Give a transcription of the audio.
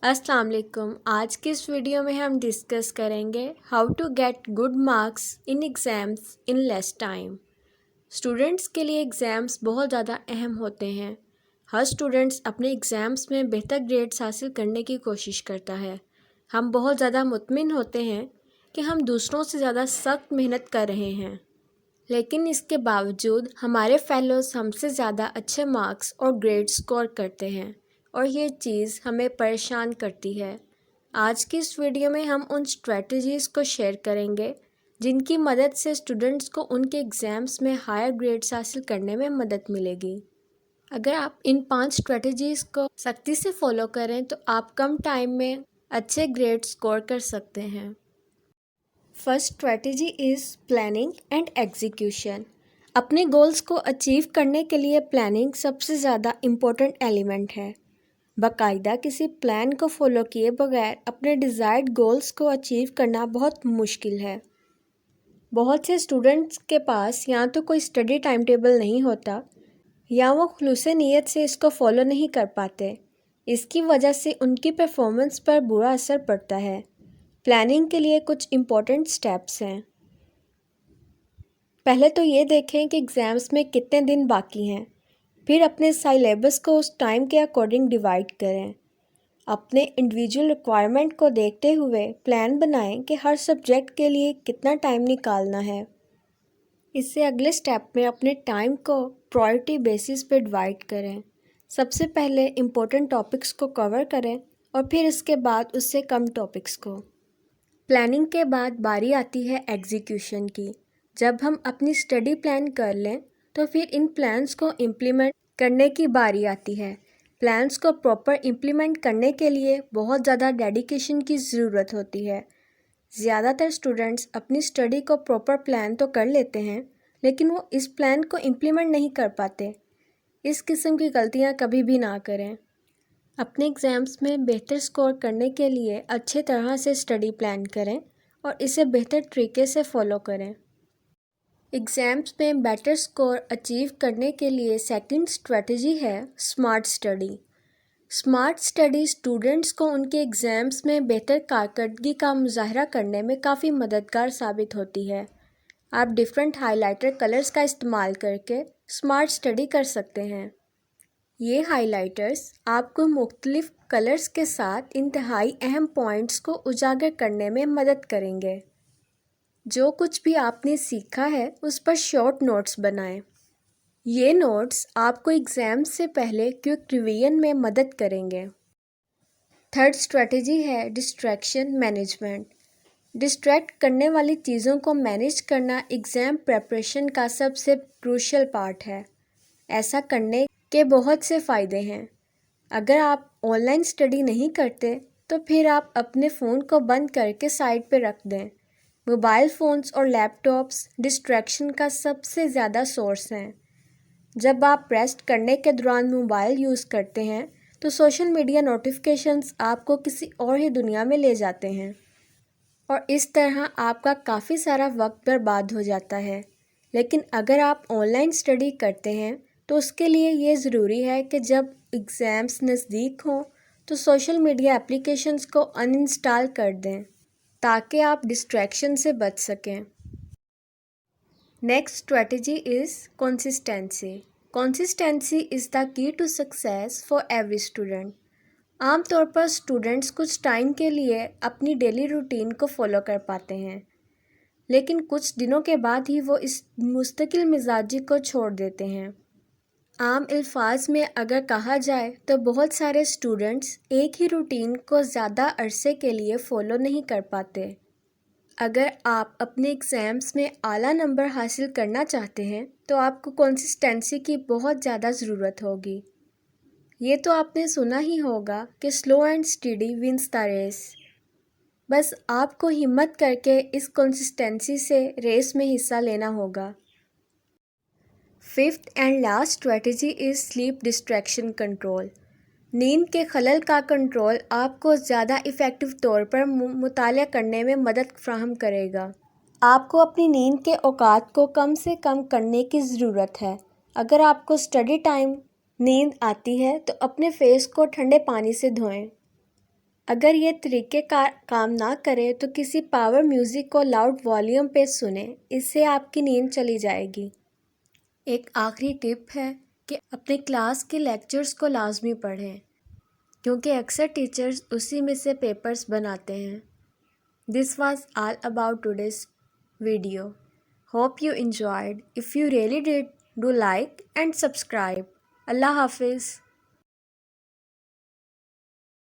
अस्सलाम वालेकुम। आज की इस वीडियो में हम डिस्कस करेंगे how to get good marks in exams in less time. Students के लिए एग्ज़ाम्स बहुत ज़्यादा अहम होते हैं। हर स्टूडेंट्स अपने एग्ज़ाम्स में बेहतर ग्रेड्स हासिल करने की कोशिश करता है। हम बहुत ज़्यादा मुतमिन होते हैं कि हम दूसरों से ज़्यादा सख्त मेहनत कर रहे हैं, लेकिन इसके बावजूद हमारे फेलोज़ हमसे ज़्यादा अच्छे मार्क्स और ग्रेड स्कोर करते हैं और ये चीज़ हमें परेशान करती है। आज की इस वीडियो में हम उन स्ट्रेटजीज़ को शेयर करेंगे जिनकी मदद से स्टूडेंट्स को उनके एग्ज़ाम्स में हायर ग्रेड्स हासिल करने में मदद मिलेगी। अगर आप इन 5 स्ट्रेटजीज़ को सख्ती से फॉलो करें तो आप कम टाइम में अच्छे ग्रेड स्कोर कर सकते हैं। First strategy is planning and execution. अपने गोल्स को अचीव करने के लिए प्लानिंग सबसे ज़्यादा इम्पोर्टेंट एलिमेंट है। बाकायदा किसी प्लान को फॉलो किए बगैर अपने डिज़ायर्ड गोल्स को अचीव करना बहुत मुश्किल है। बहुत से स्टूडेंट्स के पास या तो कोई स्टडी टाइम टेबल नहीं होता या वो खुलूसे नीयत से इसको फॉलो नहीं कर पाते। इसकी वजह से उनकी परफॉर्मेंस पर बुरा असर पड़ता है। प्लानिंग के लिए कुछ इम्पोर्टेंट स्टेप्स हैं। पहले तो ये देखें कि एग्ज़ाम्स में कितने दिन बाकी हैं। फिर अपने सिलेबस को उस टाइम के अकॉर्डिंग डिवाइड करें। अपने इंडिविजुअल रिक्वायरमेंट को देखते हुए प्लान बनाएं कि हर सब्जेक्ट के लिए कितना टाइम निकालना है। इससे अगले स्टेप में अपने टाइम को प्रायोरिटी बेसिस पे डिवाइड करें। सबसे पहले इम्पोर्टेंट टॉपिक्स को कवर करें और फिर इसके बाद उससे कम टॉपिक्स को। प्लानिंग के बाद बारी आती है एग्जीक्यूशन की। जब हम अपनी स्टडी प्लान कर लें तो फिर इन प्लान्स को इम्प्लीमेंट करने की बारी आती है। प्लान्स को प्रॉपर इम्प्लीमेंट करने के लिए बहुत ज़्यादा डेडिकेशन की ज़रूरत होती है। ज़्यादातर स्टूडेंट्स अपनी स्टडी को प्रॉपर प्लान तो कर लेते हैं, लेकिन वो इस प्लान को इम्प्लीमेंट नहीं कर पाते। इस किस्म की गलतियाँ कभी भी ना करें। अपने एग्ज़ाम्स में बेहतर स्कोर करने के लिए अच्छे तरह से स्टडी प्लान करें और इसे बेहतर तरीके से फॉलो करें। एग्ज़ाम्स में बेटर स्कोर अचीव करने के लिए सेकंड स्ट्रेटजी है smart study. Smart study students को उनके एग्ज़ाम्स में बेहतर कारकर्दगी का मुजाहरा करने में काफ़ी मददगार साबित होती है। आप डिफरेंट हाइलाइटर कलर्स का इस्तेमाल करके स्मार्ट स्टडी कर सकते हैं। ये हाइलाइटर्स आपको मुख्तलिफ कलर्स के साथ इंतहाई अहम पॉइंट्स को उजागर करने में मदद करेंगे। जो कुछ भी आपने सीखा है उस पर शॉर्ट नोट्स बनाएं। ये नोट्स आपको एग्ज़ाम से पहले क्विक रिवीजन में मदद करेंगे। थर्ड स्ट्रेटजी है डिस्ट्रैक्शन मैनेजमेंट। डिस्ट्रैक्ट करने वाली चीज़ों को मैनेज करना एग्ज़ाम प्रेपरेशन का सबसे क्रूशियल पार्ट है। ऐसा करने के बहुत से फ़ायदे हैं। अगर आप ऑनलाइन स्टडी नहीं करते तो फिर आप अपने फ़ोन को बंद करके साइड पे रख दें। मोबाइल फ़ोन्स और लैपटॉप्स डिस्ट्रैक्शन का सबसे ज़्यादा सोर्स हैं। जब आप रेस्ट करने के दौरान मोबाइल यूज़ करते हैं तो सोशल मीडिया नोटिफिकेशंस आपको किसी और ही दुनिया में ले जाते हैं और इस तरह आपका काफ़ी सारा वक्त बर्बाद हो जाता है। लेकिन अगर आप ऑनलाइन स्टडी करते हैं तो उसके लिए ये ज़रूरी है कि जब एग्ज़ाम्स नज़दीक हों तो सोशल मीडिया एप्लीकेशंस को अनइंस्टॉल कर दें ताकि आप डिस्ट्रैक्शन से बच सकें। Next strategy is consistency. Consistency is the key to success for every student. आमतौर पर स्टूडेंट्स कुछ टाइम के लिए अपनी डेली रूटीन को फॉलो कर पाते हैं, लेकिन कुछ दिनों के बाद ही वो इस मुस्तकिल मिजाजी को छोड़ देते हैं। आम अल्फाज में अगर कहा जाए तो बहुत सारे स्टूडेंट्स एक ही रूटीन को ज़्यादा अरसे के लिए फ़ॉलो नहीं कर पाते। अगर आप अपने एग्ज़ाम्स में आला नंबर हासिल करना चाहते हैं तो आपको कंसिस्टेंसी की बहुत ज़्यादा ज़रूरत होगी। ये तो आपने सुना ही होगा कि slow and study wins the race. बस आपको हिम्मत करके इस कंसिस्टेंसी से रेस में हिस्सा लेना होगा। Fifth and last strategy is sleep distraction control. नींद के खलल का कंट्रोल आपको ज़्यादा इफ़ेक्टिव तौर पर मुताला करने में मदद फ्राहम करेगा। आपको अपनी नींद के औकात को कम से कम करने की ज़रूरत है। अगर आपको स्टडी टाइम नींद आती है तो अपने फेस को ठंडे पानी से धोएं। اگر یہ طریقہ کار کام نہ کرے تو کسی پاور میوزک کو لاؤڈ والیوم پہ سنیں، اس سے آپ کی نیند چلی جائے گی۔ ایک آخری ٹپ ہے کہ اپنے کلاس کے لیکچرز کو لازمی پڑھیں، کیونکہ اکثر ٹیچرز اسی میں سے پیپرز بناتے ہیں۔ This was all about today's video. Hope you enjoyed. If you really did, do like and subscribe. Allah Hafiz.